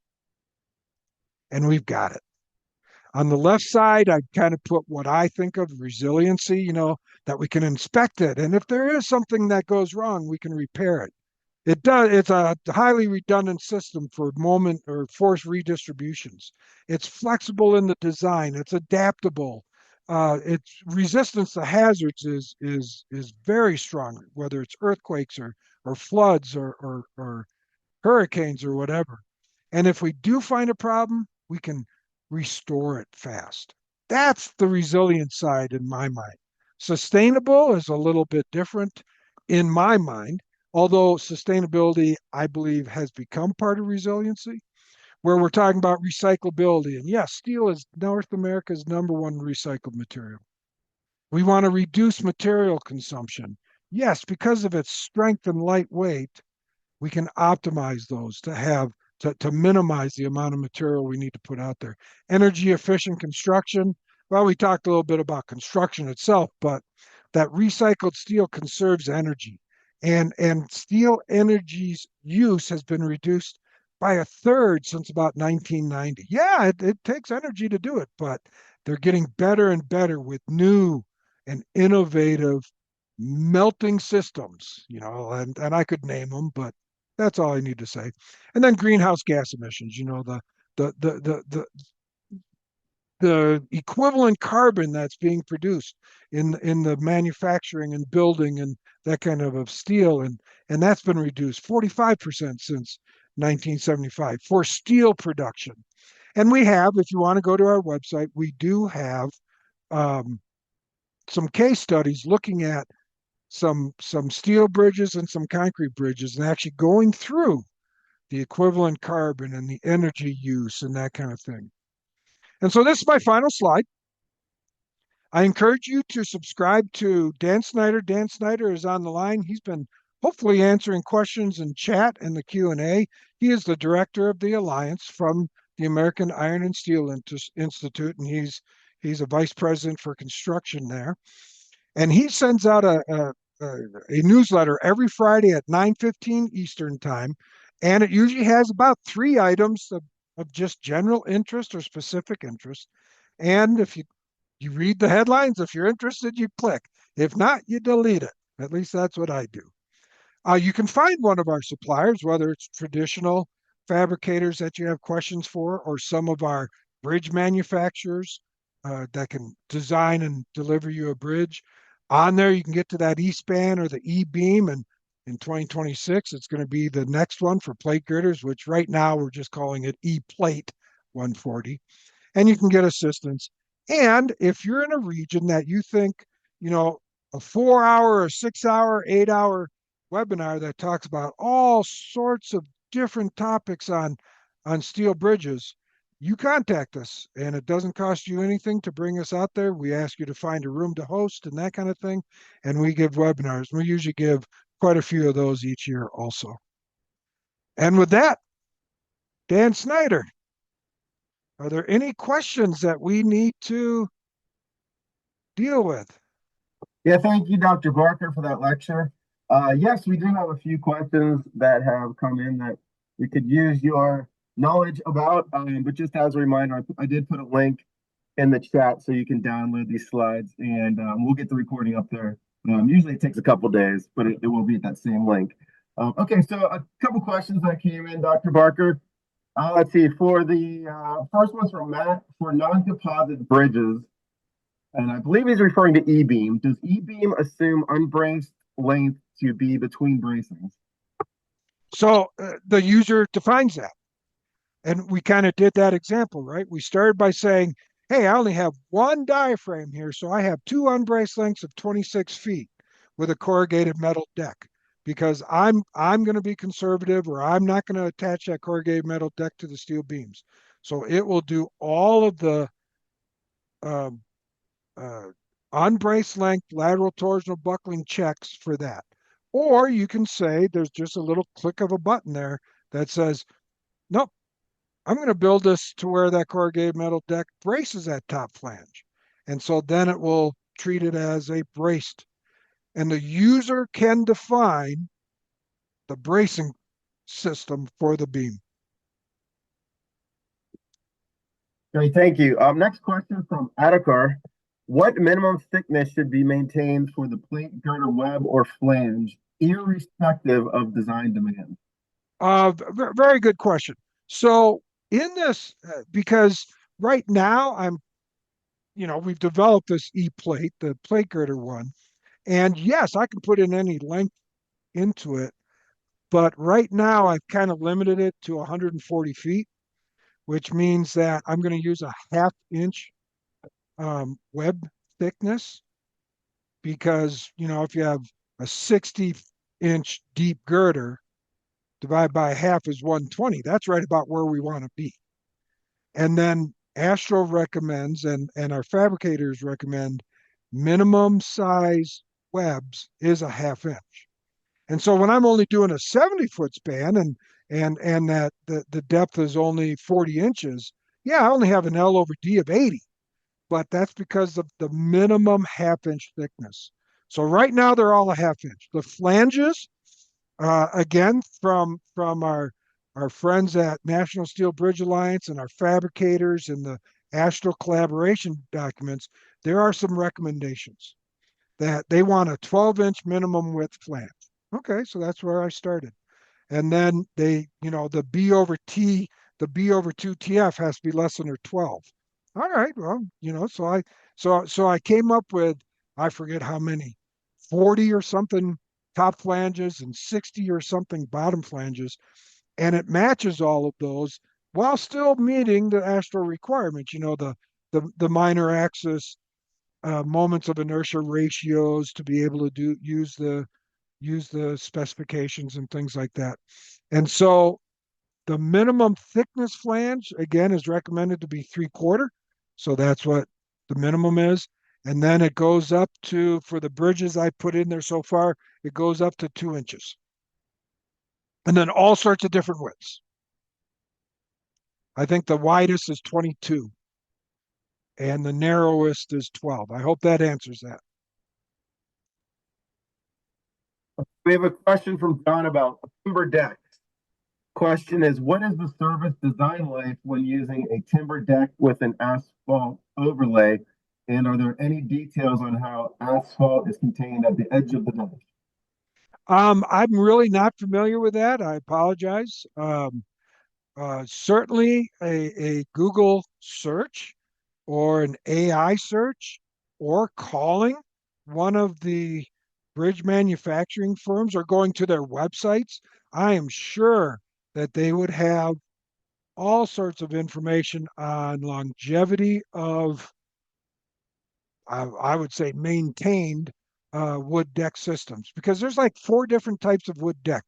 S3: And we've got it. On the left side, I kind of put what I think of resiliency, that we can inspect it. And if there is something that goes wrong, we can repair it. It's a highly redundant system for moment or force redistributions. It's flexible in the design. It's adaptable. Its resistance to hazards is very strong, whether it's earthquakes or floods or hurricanes or whatever. And if we do find a problem, we can restore it fast. That's the resilient side in my mind. Sustainable is a little bit different in my mind, although sustainability, I believe, has become part of resiliency, where we're talking about recyclability. And yes, steel is North America's #1 recycled material. We want to reduce material consumption. Yes, because of its strength and lightweight, we can optimize those to minimize the amount of material we need to put out there. Energy efficient construction. Well, we talked a little bit about construction itself, but that recycled steel conserves energy. And steel energy's use has been reduced by a third since about 1990. Yeah, it takes energy to do it, but they're getting better and better with new and innovative melting systems, and I could name them, but that's all I need to say. And then greenhouse gas emissions, the equivalent carbon that's being produced in the manufacturing and building and that kind of steel, and that's been reduced 45% since 1975 for steel production. And we have, if you want to go to our website, we do have some case studies looking at some steel bridges and some concrete bridges and actually going through the equivalent carbon and the energy use and that kind of thing. And so this is my final slide. I encourage you to subscribe to Dan Snyder. Dan Snyder is on the line. He's been hopefully answering questions in chat and the Q&A. He is the director of the Alliance from the American Iron and Steel Institute, and he's a vice president for construction there. And he sends out a newsletter every Friday at 9:15 Eastern time. And it usually has about 3 items of just general interest or specific interest. And if you read the headlines, if you're interested, you click. If not, you delete it. At least that's what I do. You can find one of our suppliers, whether it's traditional fabricators that you have questions for, or some of our bridge manufacturers that can design and deliver you a bridge. On there, you can get to that E-span or the E-beam, and in 2026, it's going to be the next one for plate girders, which right now we're just calling it E-plate 140. And you can get assistance. And if you're in a region that you think, you know, a 4 hour, a 6 hour, 8 hour webinar that talks about all sorts of different topics on steel bridges, you contact us, and it doesn't cost you anything to bring us out there. We ask you to find a room to host and that kind of thing, and we give webinars. We usually give quite a few of those each year also. And with that, Dan Snyder, are there any questions that we need to deal with?
S4: Yeah, thank you, Dr. Barker, for that lecture. Yes, we do have a few questions that have come in that we could use your knowledge about, but just as a reminder, I did put a link in the chat so you can download these slides, and we'll get the recording up there. Usually it takes a couple days, but it will be at that same link. Okay, so a couple questions that came in, Dr. Barker. Let's see, for the first one's from Matt, for non-composite bridges, and I believe he's referring to E-beam. Does E-beam assume unbraced length to be between bracings?
S3: So the user defines that. And we kind of did that example, right? We started by saying, hey, I only have one diaphragm here, so I have two unbraced lengths of 26 feet with a corrugated metal deck, because I'm going to be conservative, or I'm not going to attach that corrugated metal deck to the steel beams. So it will do all of the unbraced length lateral torsional buckling checks for that. Or you can say there's just a little click of a button there that says, nope, I'm going to build this to where that corrugated metal deck braces that top flange. And so then it will treat it as a braced. And the user can define the bracing system for the beam.
S4: Great, thank you. Next question from Adhikar. What minimum thickness should be maintained for the plate girder web or flange, irrespective of design demand?
S3: Very good question. So in this, because right now we've developed this E-plate, the plate girder one, and yes, I can put in any length into it, but right now I've kind of limited it to 140 feet, which means that I'm going to use a 1/2 inch web thickness, because if you have a 60-inch deep girder, divided by 1/2 is 120. That's right about where we want to be. And then Astro recommends, and our fabricators recommend, minimum size webs is a 1/2 inch. And so when I'm only doing a 70-foot span and that the depth is only 40 inches, yeah, I only have an L over D of 80, but that's because of the minimum 1/2 inch thickness. So right now they're all a 1/2 inch. The flanges, again, from our friends at National Steel Bridge Alliance and our fabricators and the Astro collaboration documents, there are some recommendations that they want a 12-inch minimum width flange. Okay, so that's where I started. And then the B over 2 TF has to be less than or 12. All right, well, so I came up with, I forget how many, 40 or something top flanges and 60 or something bottom flanges, and it matches all of those while still meeting the Astro requirements. The minor axis moments of inertia ratios to be able to use the specifications and things like that. And so the minimum thickness flange, again, is recommended to be 3/4. So that's what the minimum is. And then it goes up to, for the bridges I put in there so far, it goes up to 2 inches. And then all sorts of different widths. I think the widest is 22 and the narrowest is 12. I hope that answers that.
S4: We have a question from John about timber decks. Question is, what is the service design life when using a timber deck with an asphalt overlay? And are there any details on how asphalt is contained at the edge of the deck?
S3: I'm really not familiar with that. I apologize. Certainly a Google search or an AI search or calling one of the bridge manufacturing firms or going to their websites, I am sure that they would have all sorts of information on longevity of, I would say, maintained wood deck systems, because there's like 4 different types of wood deck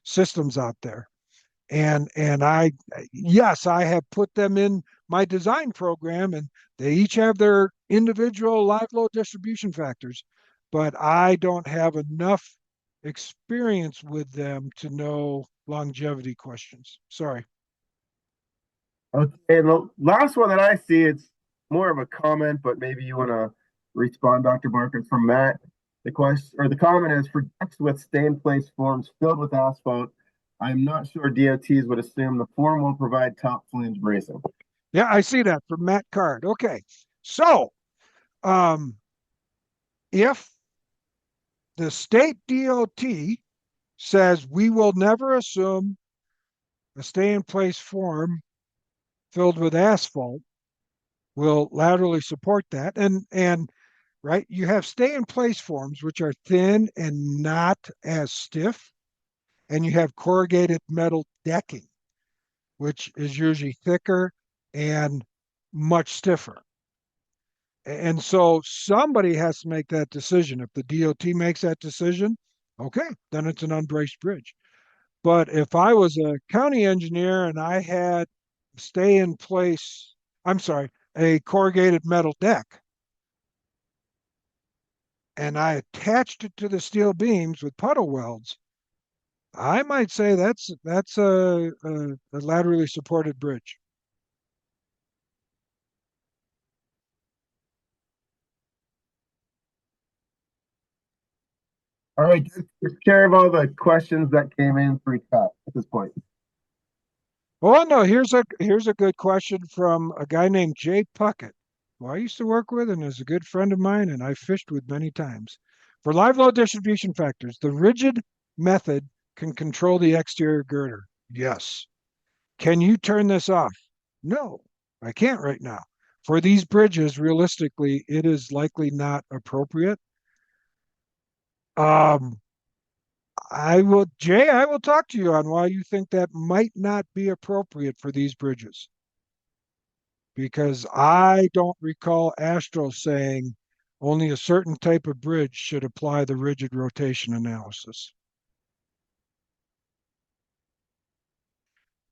S3: systems out there. And I, yes, I have put them in my design program, and they each have their individual live load distribution factors, but I don't have enough experience with them to know longevity questions. Sorry.
S4: Okay, and the last one that I see, it's more of a comment, but maybe you want to respond, Dr. Barker. It's from Matt. The question or the comment is for decks with stay-in-place forms filled with asphalt. I'm not sure DOTs would assume the form will provide top flange bracing.
S3: Yeah, I see that from Matt Card. Okay, so if the state DOT says we will never assume a stay-in-place form filled with asphalt, will laterally support that. And right, you have stay-in-place forms which are thin and not as stiff, and you have corrugated metal decking, which is usually thicker and much stiffer. And so somebody has to make that decision. If the DOT makes that decision, okay, then it's an unbraced bridge. But if I was a county engineer and I had stay in place, I'm sorry, a corrugated metal deck, and I attached it to the steel beams with puddle welds, I might say that's a laterally supported bridge.
S4: All right, take care of all the questions that came in through chat at this point.
S3: Oh no, here's a good question from a guy named Jay Puckett, who I used to work with and is a good friend of mine, and I fished with many times. For live load distribution factors, the rigid method can control the exterior girder. Yes. Can you turn this off? No, I can't right now. For these bridges, realistically, it is likely not appropriate. I will, Jay, I will talk to you on why you think that might not be appropriate for these bridges. Because I don't recall Astro saying only a certain type of bridge should apply the rigid rotation analysis.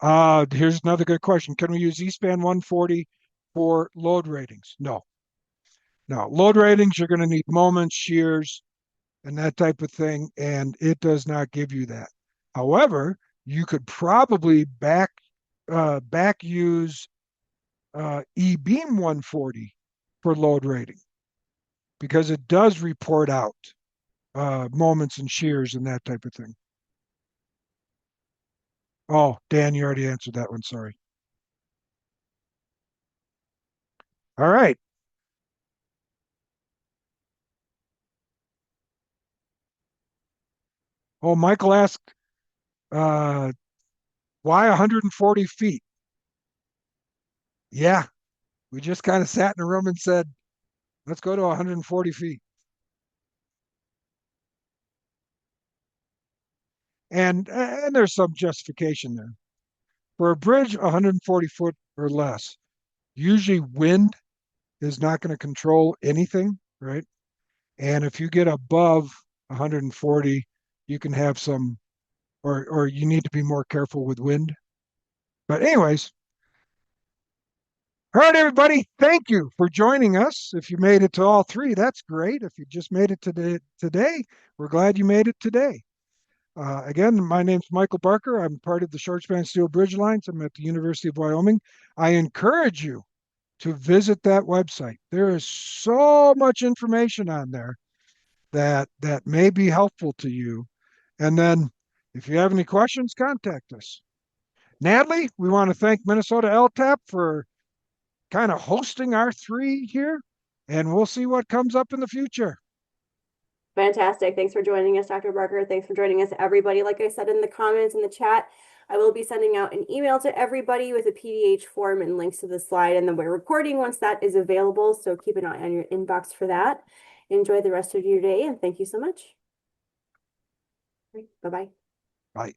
S3: Here's another good question. Can we use E-span 140 for load ratings? No. No, load ratings, you're going to need moments, shears, and that type of thing, and it does not give you that. However, you could probably back use E-beam 140 for load rating, because it does report out moments and shears and that type of thing. Oh, Dan, you already answered that one. Sorry. All right. Oh, Michael asked, why 140 feet? Yeah, we just kind of sat in a room and said, let's go to 140 feet. And there's some justification there. For a bridge 140 foot or less, usually wind is not going to control anything, right? And if you get above 140, you can have some, or you need to be more careful with wind. But anyways, all right, everybody, thank you for joining us. If you made it to all 3, that's great. If you just made it today, we're glad you made it today. Again, my name's Michael Barker. I'm part of the Short Span Steel Bridge Lines. I'm at the University of Wyoming. I encourage you to visit that website. There is so much information on there that may be helpful to you. And then if you have any questions, contact us. Natalie, we want to thank Minnesota LTAP for kind of hosting our 3 here, and we'll see what comes up in the future.
S1: Fantastic. Thanks for joining us, Dr. Barker. Thanks for joining us, everybody. Like I said in the comments in the chat, I will be sending out an email to everybody with a PDH form and links to the slide and the way recording once that is available. So keep an eye on your inbox for that. Enjoy the rest of your day and thank you so much. Bye-bye.
S3: Bye.